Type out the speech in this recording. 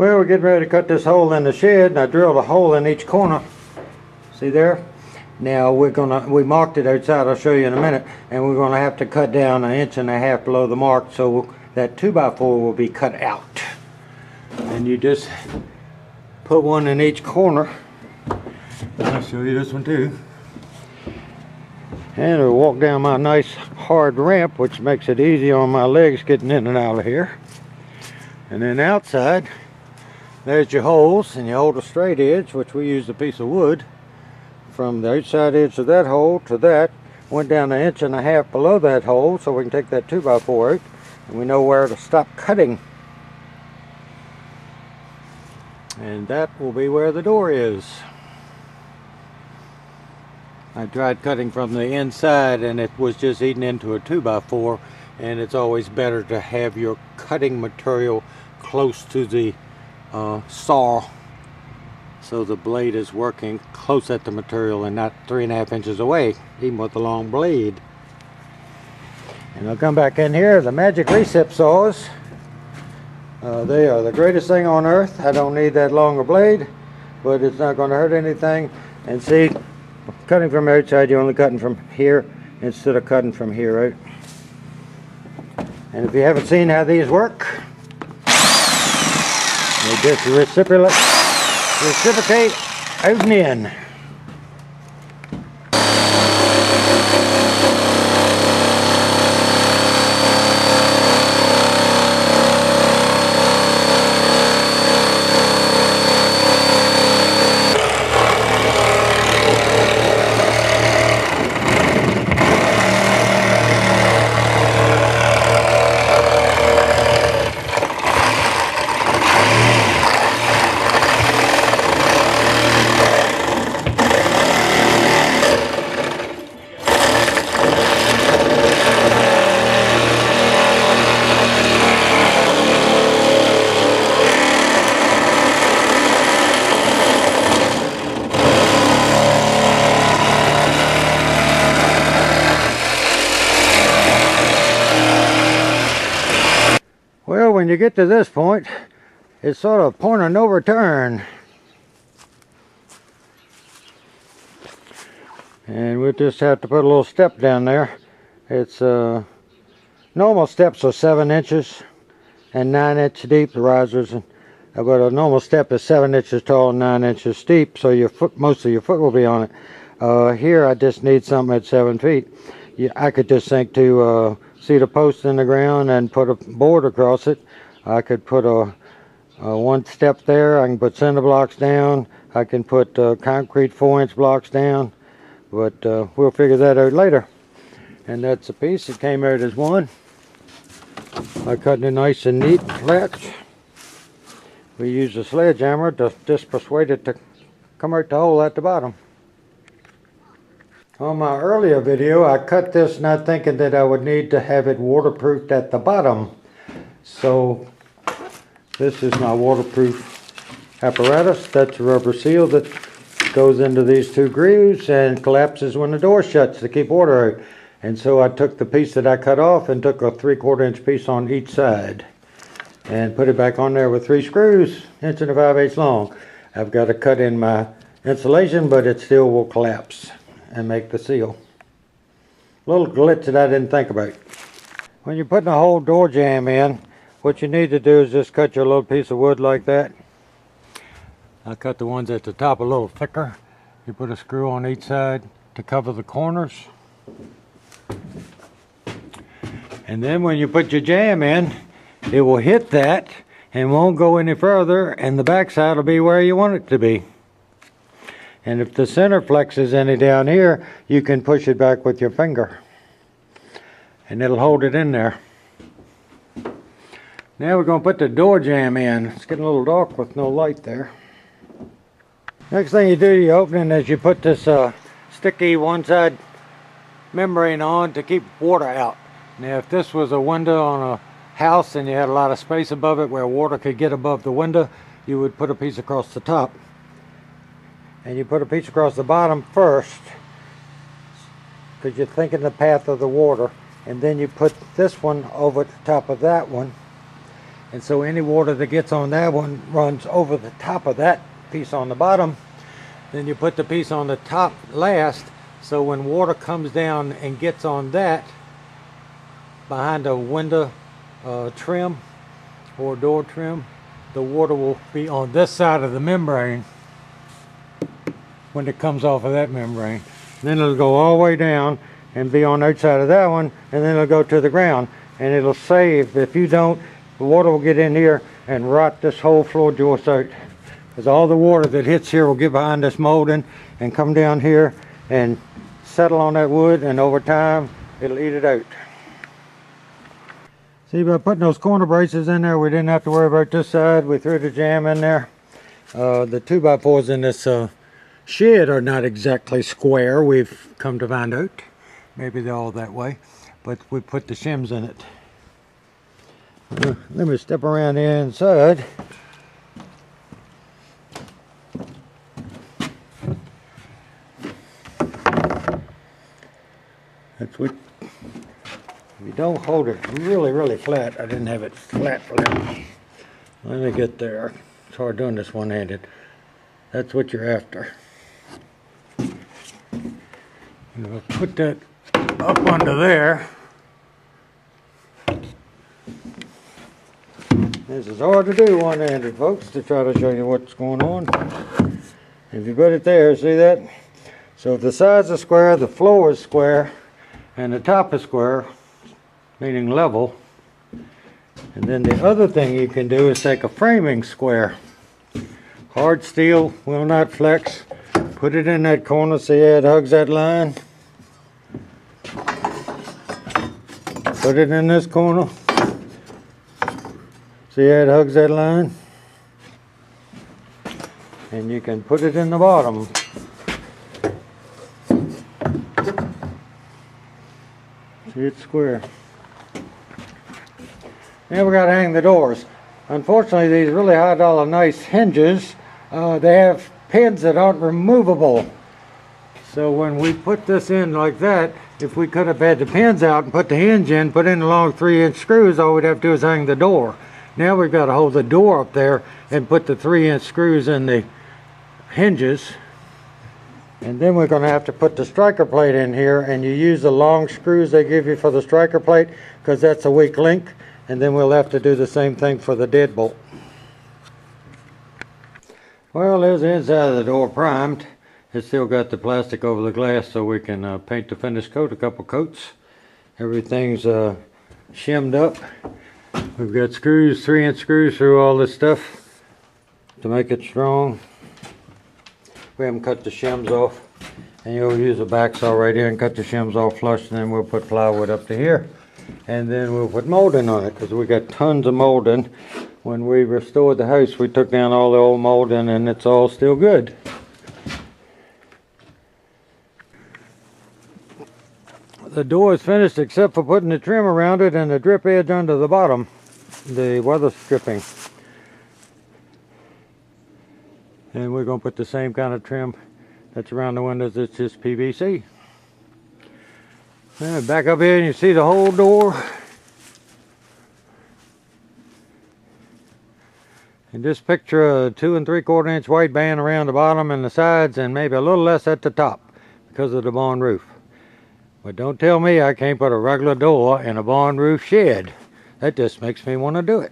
Well, we're getting ready to cut this hole in the shed, and I drilled a hole in each corner. See there? Now we marked it outside, I'll show you in a minute, and we're gonna have to cut down 1.5 inches below the mark, so that 2x4 will be cut out. And you just put one in each corner. I'll show you this one too. And we'll walk down my nice hard ramp, which makes it easy on my legs getting in and out of here. And then outside, there's your holes, and you hold a straight edge, which we used a piece of wood. From the outside edge of that hole to that, went down 1.5 inches below that hole, so we can take that 2x4 out, and we know where to stop cutting. And that will be where the door is. I tried cutting from the inside, and it was just eating into a 2x4, and it's always better to have your cutting material close to the saw, so the blade is working close at the material and not 3.5 inches away, even with the long blade. And I'll come back in here. The magic recip saws, they are the greatest thing on earth. I don't need that longer blade, but it's not going to hurt anything. And see, cutting from outside, you're only cutting from here instead of cutting from here out. And if you haven't seen how these work, they just reciprocate out and in. Well, when you get to this point, it's sort of a point of no return. And we'll just have to put a little step down there. It's normal steps are 7 inches and 9 inch deep, the risers, but a normal step is 7 inches tall and 9 inches steep, so your foot, most of your foot will be on it. Here I just need something at 7 feet. I could just sink to cedar post in the ground and put a board across it. I could put a one step there. I can put cinder blocks down. I can put concrete 4-inch blocks down, but we'll figure that out later. And that's a piece. It came out as one. I cut it nice and neat flat. We used a sledgehammer to just persuade it to come out the hole at the bottom. On my earlier video, I cut this not thinking that I would need to have it waterproofed at the bottom. So this is my waterproof apparatus. That's a rubber seal that goes into these 2 grooves and collapses when the door shuts to keep water out. And so I took the piece that I cut off and took a 3/4 inch piece on each side and put it back on there with 3 screws, 1 5/8 inches long. I've got to cut in my insulation, but it still will collapse and make the seal. Little glitch that I didn't think about. When you're putting a whole door jamb in, what you need to do is just cut your little piece of wood like that. I cut the ones at the top a little thicker. You put a screw on each side to cover the corners. And then when you put your jamb in, it will hit that and won't go any further, and the back side will be where you want it to be. And if the center flexes any down here, you can push it back with your finger, and it'll hold it in there. Now we're going to put the door jamb in. It's getting a little dark with no light there. Next thing you do, you open it as you put this sticky one side membrane on to keep water out. Now if this was a window on a house and you had a lot of space above it where water could get above the window, you would put a piece across the top. And you put a piece across the bottom first, because you're thinking the path of the water, and then you put this one over the top of that one, And so any water that gets on that one runs over the top of that piece on the bottom. Then you put the piece on the top last, so when water comes down and gets on that behind a window trim or door trim, the water will be on this side of the membrane when it comes off of that membrane. Then it'll go all the way down and be on the outside of that one, and then it'll go to the ground, and it'll save. If you don't, the water will get in here and rot this whole floor joist out, because all the water that hits here will get behind this molding and come down here and settle on that wood, and over time it'll eat it out. See, by putting those corner braces in there, we didn't have to worry about this side. We threw the jam in there. The 2x4s in this shed are not exactly square, we've come to find out. Maybe they're all that way, but we put the shims in it. Let me step around the inside. That's what, if you don't hold it really flat, I didn't have it flat. Let me get there. It's hard doing this one-handed. That's what you're after. We'll put that up under there. This is hard to do one-handed, folks, to try to show you what's going on. If you put it there, see that? So if the sides are square, the floor is square, and the top is square, meaning level. And then the other thing you can do is take a framing square. Hard steel, will not flex. Put it in that corner, see how it hugs that line? Put it in this corner. See how it hugs that line? And you can put it in the bottom. See, it's square. Now we got to hang the doors. Unfortunately, these really high dollar nice hinges, they have pins that aren't removable. So when we put this in like that, if we could have had the pins out and put the hinge in, put in the long 3-inch screws, all we'd have to do is hang the door. Now we've got to hold the door up there and put the 3-inch screws in the hinges. And then we're going to have to put the striker plate in here, and you use the long screws they give you for the striker plate because that's a weak link. And then we'll have to do the same thing for the deadbolt. Well, there's the inside of the door primed. It's still got the plastic over the glass, so we can paint the finish coat, a couple coats. Everything's shimmed up. We've got screws, 3-inch screws through all this stuff to make it strong. We haven't cut the shims off, and you'll use a back saw right here and cut the shims off flush, and then we'll put plywood up to here, and then we'll put molding on it, because we got tons of molding. When we restored the house, we took down all the old molding, and it's all still good. The door is finished except for putting the trim around it and the drip edge under the bottom, the weather stripping. And we're going to put the same kind of trim that's around the windows. It's just PVC. And back up here and you see the whole door. And just picture a 2 3/4-inch white band around the bottom and the sides, and maybe a little less at the top because of the barn roof. But don't tell me I can't put a regular door in a barn roof shed. That just makes me want to do it.